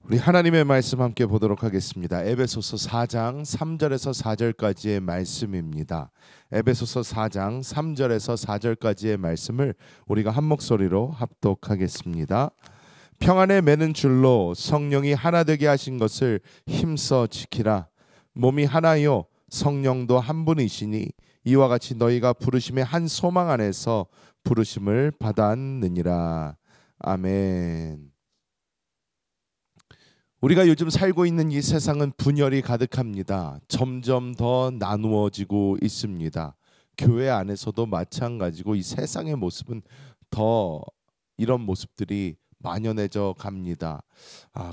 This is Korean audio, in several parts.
우리 하나님의 말씀 함께 보도록 하겠습니다. 에베소서 4장 3절에서 4절까지의 말씀입니다. 에베소서 4장 3절에서 4절까지의 말씀을 우리가 한 목소리로 합독하겠습니다. 평안에 매는 줄로 성령이 하나 되게 하신 것을 힘써 지키라. 몸이 하나요 성령도 한 분이시니 이와 같이 너희가 부르심의 한 소망 안에서 부르심을 받았느니라. 아멘. 우리가 요즘 살고 있는 이 세상은 분열이 가득합니다. 점점 더 나누어지고 있습니다. 교회 안에서도 마찬가지고 이 세상의 모습은 더 이런 모습들이 만연해져 갑니다.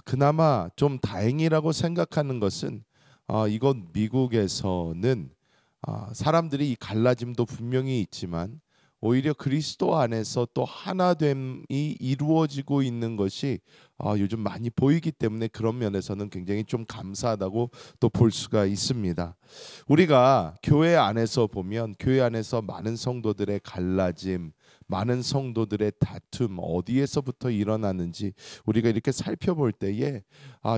그나마 좀 다행이라고 생각하는 것은 이곳 미국에서는 사람들이 이 갈라짐도 분명히 있지만 오히려 그리스도 안에서 또 하나됨이 이루어지고 있는 것이 요즘 많이 보이기 때문에 그런 면에서는 굉장히 좀 감사하다고 또 볼 수가 있습니다. 우리가 교회 안에서 보면 교회 안에서 많은 성도들의 갈라짐, 많은 성도들의 다툼 어디에서부터 일어나는지 우리가 이렇게 살펴볼 때에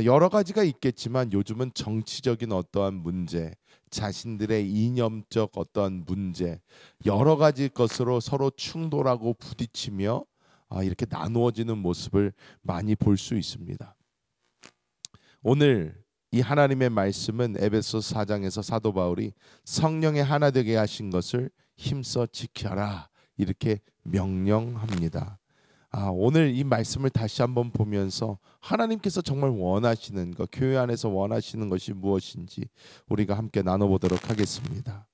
여러 가지가 있겠지만 요즘은 정치적인 어떠한 문제, 자신들의 이념적 어떠한 문제, 여러 가지 것으로 서로 충돌하고 부딪히며 이렇게 나누어지는 모습을 많이 볼 수 있습니다. 오늘 이 하나님의 말씀은 에베소서 4장에서 사도 바울이 성령의 하나 되게 하신 것을 힘써 지켜라 이렇게 명령합니다. 오늘 이 말씀을 다시 한번 보면서 하나님께서 정말 원하시는 것, 교회 안에서 원하시는 것이 무엇인지 우리가 함께 나눠보도록 하겠습니다.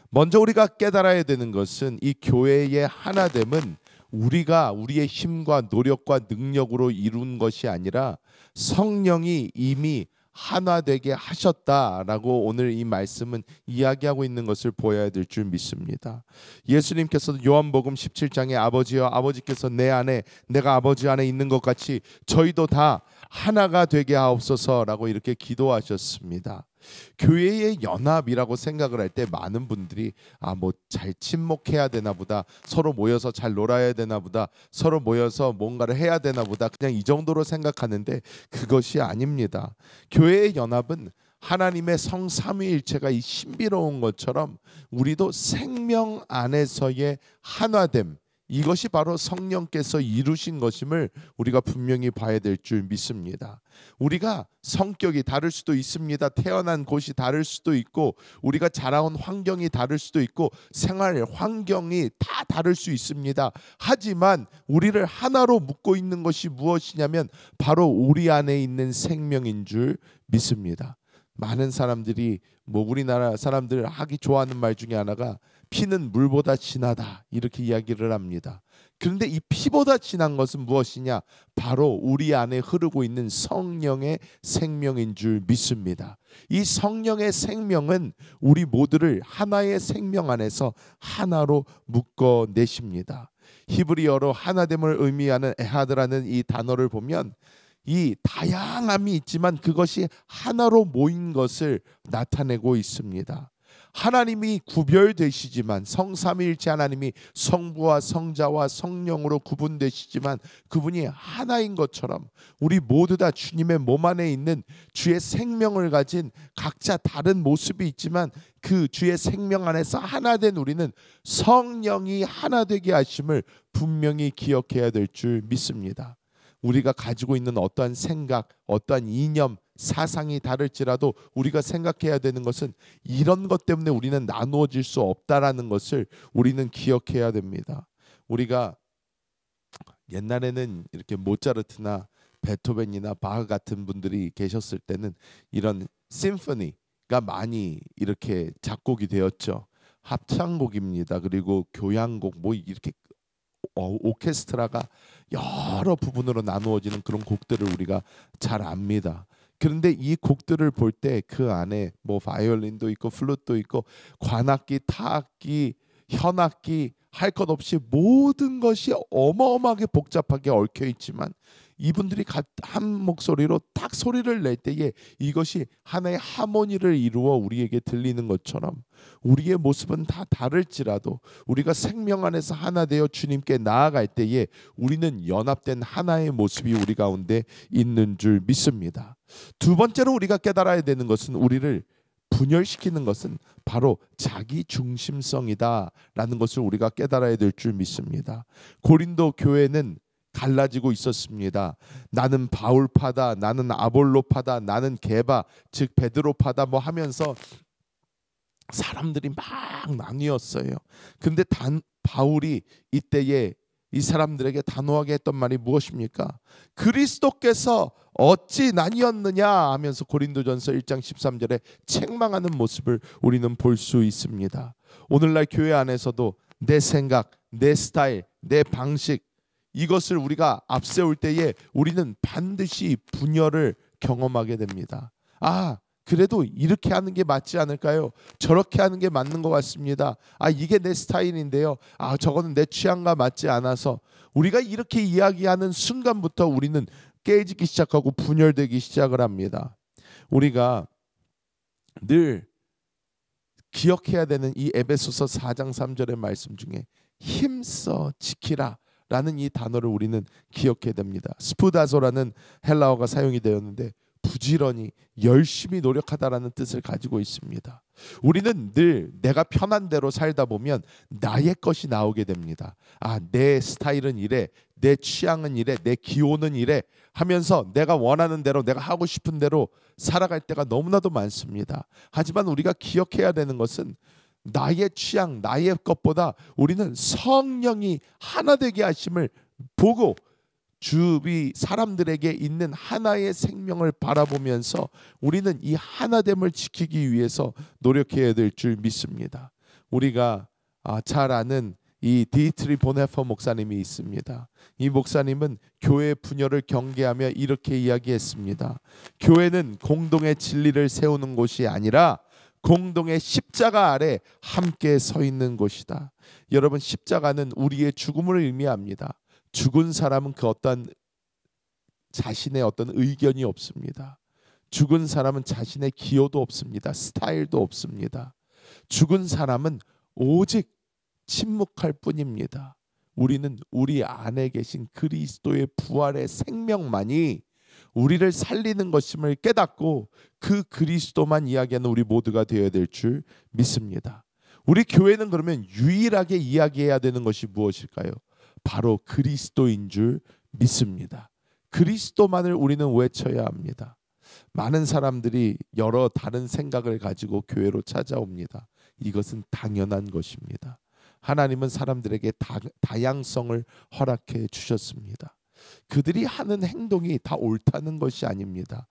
먼저 우리가 깨달아야 되는 것은 이 교회의 하나됨은 우리가 우리의 힘과 노력과 능력으로 이룬 것이 아니라 성령이 이미 하나 되게 하셨다라고 오늘 이 말씀은 이야기하고 있는 것을 보여야 될 줄 믿습니다. 예수님께서도 요한복음 17장에 아버지여 아버지께서 내 안에 내가 아버지 안에 있는 것 같이 저희도 다 하나가 되게 하옵소서라고 이렇게 기도하셨습니다. 교회의 연합이라고 생각을 할 때 많은 분들이 뭐 잘 친목해야 되나 보다, 서로 모여서 잘 놀아야 되나 보다, 서로 모여서 뭔가를 해야 되나 보다, 그냥 이 정도로 생각하는데 그것이 아닙니다. 교회의 연합은 하나님의 성삼위일체가 이 신비로운 것처럼 우리도 생명 안에서의 하나됨, 이것이 바로 성령께서 이루신 것임을 우리가 분명히 봐야 될 줄 믿습니다. 우리가 성격이 다를 수도 있습니다. 태어난 곳이 다를 수도 있고 우리가 자라온 환경이 다를 수도 있고 생활 환경이 다 다를 수 있습니다. 하지만 우리를 하나로 묶고 있는 것이 무엇이냐면 바로 우리 안에 있는 생명인 줄 믿습니다. 많은 사람들이 우리나라 사람들 하기 좋아하는 말 중에 하나가 피는 물보다 진하다 이렇게 이야기를 합니다. 그런데 이 피보다 진한 것은 무엇이냐? 바로 우리 안에 흐르고 있는 성령의 생명인 줄 믿습니다. 이 성령의 생명은 우리 모두를 하나의 생명 안에서 하나로 묶어내십니다. 히브리어로 하나됨을 의미하는 에하드라는 이 단어를 보면 이 다양함이 있지만 그것이 하나로 모인 것을 나타내고 있습니다. 하나님이 구별되시지만 성삼위일체 하나님이 성부와 성자와 성령으로 구분되시지만 그분이 하나인 것처럼 우리 모두 다 주님의 몸 안에 있는 주의 생명을 가진 각자 다른 모습이 있지만 그 주의 생명 안에서 하나 된 우리는 성령이 하나 되게 하심을 분명히 기억해야 될 줄 믿습니다. 우리가 가지고 있는 어떠한 생각, 어떠한 이념, 사상이 다를지라도 우리가 생각해야 되는 것은 이런 것 때문에 우리는 나누어질 수 없다라는 것을 우리는 기억해야 됩니다. 우리가 옛날에는 이렇게 모차르트나 베토벤이나 바흐 같은 분들이 계셨을 때는 이런 심포니가 많이 이렇게 작곡이 되었죠. 합창곡입니다. 그리고 교향곡 이렇게 오케스트라가 여러 부분으로 나누어지는 그런 곡들을 우리가 잘 압니다. 그런데 이 곡들을 볼 때 그 안에 바이올린도 있고 플룻도 있고 관악기, 타악기, 현악기 할 것 없이 모든 것이 어마어마하게 복잡하게 얽혀 있지만 이분들이 한 목소리로 딱 소리를 낼 때에 이것이 하나의 하모니를 이루어 우리에게 들리는 것처럼 우리의 모습은 다 다를지라도 우리가 생명 안에서 하나 되어 주님께 나아갈 때에 우리는 연합된 하나의 모습이 우리 가운데 있는 줄 믿습니다. 두 번째로 우리가 깨달아야 되는 것은, 우리를 분열시키는 것은 바로 자기 중심성이다라는 것을 우리가 깨달아야 될 줄 믿습니다. 고린도 교회는 갈라지고 있었습니다. 나는 바울파다, 나는 아볼로파다, 나는 게바 즉 베드로파다 뭐 하면서 사람들이 막 나뉘었어요. 근데 바울이 이때에 이 사람들에게 단호하게 했던 말이 무엇입니까? 그리스도께서 어찌 나뉘었느냐 하면서 고린도전서 1장 13절에 책망하는 모습을 우리는 볼 수 있습니다. 오늘날 교회 안에서도 내 생각, 내 스타일, 내 방식, 이것을 우리가 앞세울 때에 우리는 반드시 분열을 경험하게 됩니다. 그래도 이렇게 하는 게 맞지 않을까요? 저렇게 하는 게 맞는 것 같습니다. 이게 내 스타일인데요. 저거는 내 취향과 맞지 않아서, 우리가 이렇게 이야기하는 순간부터 우리는 깨지기 시작하고 분열되기 시작을 합니다. 우리가 늘 기억해야 되는 이 에베소서 4장 3절의 말씀 중에 힘써 지키라 라는 이 단어를 우리는 기억해야 됩니다. 스푸다소라는 헬라어가 사용이 되었는데 부지런히 열심히 노력하다라는 뜻을 가지고 있습니다. 우리는 늘 내가 편한 대로 살다 보면 나의 것이 나오게 됩니다. 내 스타일은 이래, 내 취향은 이래, 내 기호는 이래 하면서 내가 원하는 대로, 내가 하고 싶은 대로 살아갈 때가 너무나도 많습니다. 하지만 우리가 기억해야 되는 것은 나의 취향, 나의 것보다 우리는 성령이 하나 되게 하심을 보고 주위 사람들에게 있는 하나의 생명을 바라보면서 우리는 이 하나됨을 지키기 위해서 노력해야 될 줄 믿습니다. 우리가 잘 아는 이 디트리 보네퍼 목사님이 있습니다. 이 목사님은 교회 분열을 경계하며 이렇게 이야기했습니다. 교회는 공동의 진리를 세우는 곳이 아니라 공동의 십자가 아래 함께 서 있는 곳이다. 여러분, 십자가는 우리의 죽음을 의미합니다. 죽은 사람은 그 어떤 자신의 어떤 의견이 없습니다. 죽은 사람은 자신의 기호도 없습니다. 스타일도 없습니다. 죽은 사람은 오직 침묵할 뿐입니다. 우리는 우리 안에 계신 그리스도의 부활의 생명만이 우리를 살리는 것임을 깨닫고 그 그리스도만 이야기하는 우리 모두가 되어야 될 줄 믿습니다. 우리 교회는 그러면 유일하게 이야기해야 되는 것이 무엇일까요? 바로 그리스도인 줄 믿습니다. 그리스도만을 우리는 외쳐야 합니다. 많은 사람들이 여러 다른 생각을 가지고 교회로 찾아옵니다. 이것은 당연한 것입니다. 하나님은 사람들에게 다양성을 허락해 주셨습니다. 그들이 하는 행동이 다 옳다는 것이 아닙니다.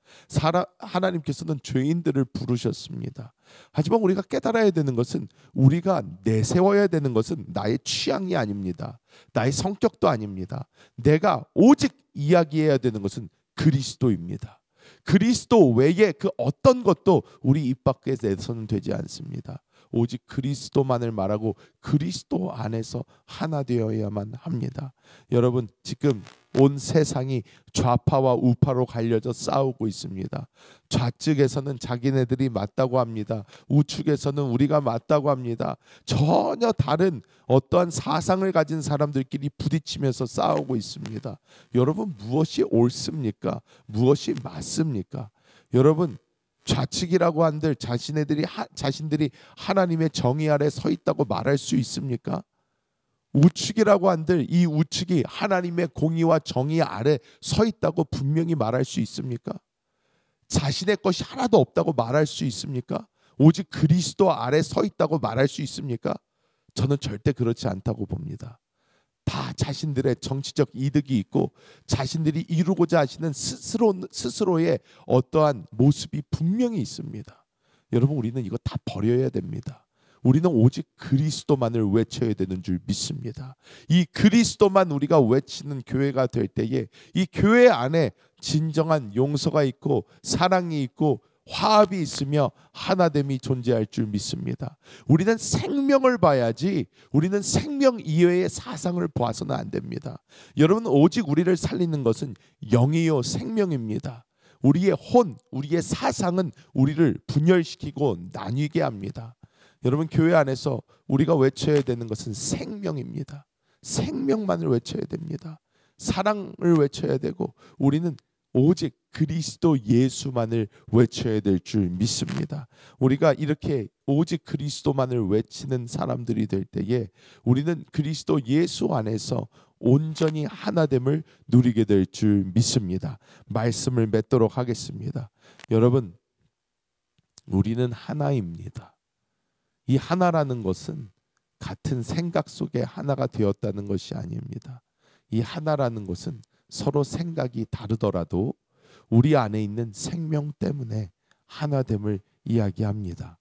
하나님께서는 죄인들을 부르셨습니다. 하지만 우리가 깨달아야 되는 것은, 우리가 내세워야 되는 것은 나의 취향이 아닙니다. 나의 성격도 아닙니다. 내가 오직 이야기해야 되는 것은 그리스도입니다. 그리스도 외에 그 어떤 것도 우리 입 밖에 내서는 되지 않습니다. 오직 그리스도만을 말하고 그리스도 안에서 하나 되어야만 합니다. 여러분, 지금 온 세상이 좌파와 우파로 갈려져 싸우고 있습니다. 좌측에서는 자기네들이 맞다고 합니다. 우측에서는 우리가 맞다고 합니다. 전혀 다른 어떠한 사상을 가진 사람들끼리 부딪히면서 싸우고 있습니다. 여러분, 무엇이 옳습니까? 무엇이 맞습니까? 여러분, 좌측이라고 한들 자신들이 하나님의 정의 아래 서 있다고 말할 수 있습니까? 우측이라고 한들 이 우측이 하나님의 공의와 정의 아래 서 있다고 분명히 말할 수 있습니까? 자신의 것이 하나도 없다고 말할 수 있습니까? 오직 그리스도 아래 서 있다고 말할 수 있습니까? 저는 절대 그렇지 않다고 봅니다. 다 자신들의 정치적 이득이 있고 자신들이 이루고자 하시는 스스로의 어떠한 모습이 분명히 있습니다. 여러분, 우리는 이거 다 버려야 됩니다. 우리는 오직 그리스도만을 외쳐야 되는 줄 믿습니다. 이 그리스도만 우리가 외치는 교회가 될 때에 이 교회 안에 진정한 용서가 있고 사랑이 있고 화합이 있으며 하나됨이 존재할 줄 믿습니다. 우리는 생명을 봐야지 우리는 생명 이외의 사상을 봐서는 안 됩니다. 여러분, 오직 우리를 살리는 것은 영이요 생명입니다. 우리의 혼, 우리의 사상은 우리를 분열시키고 나뉘게 합니다. 여러분, 교회 안에서 우리가 외쳐야 되는 것은 생명입니다. 생명만을 외쳐야 됩니다. 사랑을 외쳐야 되고 우리는 오직 그리스도 예수만을 외쳐야 될 줄 믿습니다. 우리가 이렇게 오직 그리스도만을 외치는 사람들이 될 때에 우리는 그리스도 예수 안에서 온전히 하나됨을 누리게 될 줄 믿습니다. 말씀을 맺도록 하겠습니다. 여러분, 우리는 하나입니다. 이 하나라는 것은 같은 생각 속에 하나가 되었다는 것이 아닙니다. 이 하나라는 것은 서로 생각이 다르더라도 우리 안에 있는 생명 때문에 하나됨을 이야기합니다.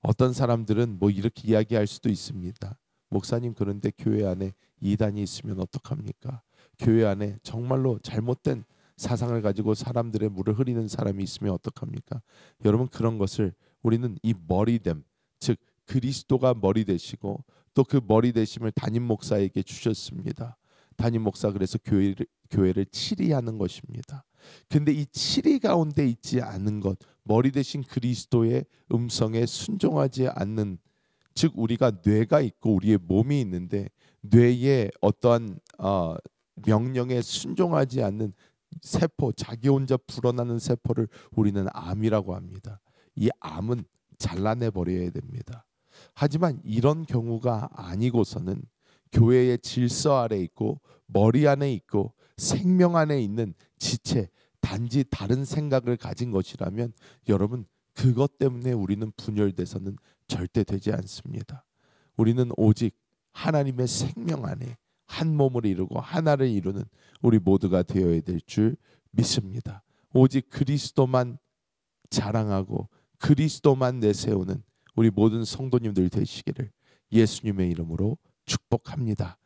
어떤 사람들은 뭐 이렇게 이야기할 수도 있습니다. 목사님, 그런데 교회 안에 이단이 있으면 어떡합니까? 교회 안에 정말로 잘못된 사상을 가지고 사람들의 물을 흐리는 사람이 있으면 어떡합니까? 여러분, 그런 것을 우리는 이 머리됨, 즉 그리스도가 머리 되시고 또 그 머리 되심을 담임 목사에게 주셨습니다. 담임 목사, 그래서 교회를 치리하는 것입니다. 근데 이 치리 가운데 있지 않은 것, 머리 대신 그리스도의 음성에 순종하지 않는, 즉 우리가 뇌가 있고 우리의 몸이 있는데 뇌의 어떠한 명령에 순종하지 않는 세포, 자기 혼자 불어나는 세포를 우리는 암이라고 합니다. 이 암은 잘라내 버려야 됩니다. 하지만 이런 경우가 아니고서는 교회의 질서 아래 있고 머리 안에 있고 생명 안에 있는 지체, 단지 다른 생각을 가진 것이라면 여러분, 그것 때문에 우리는 분열돼서는 절대 되지 않습니다. 우리는 오직 하나님의 생명 안에 한 몸을 이루고 하나를 이루는 우리 모두가 되어야 될 줄 믿습니다. 오직 그리스도만 자랑하고 그리스도만 내세우는 우리 모든 성도님들 되시기를 예수님의 이름으로 축복합니다.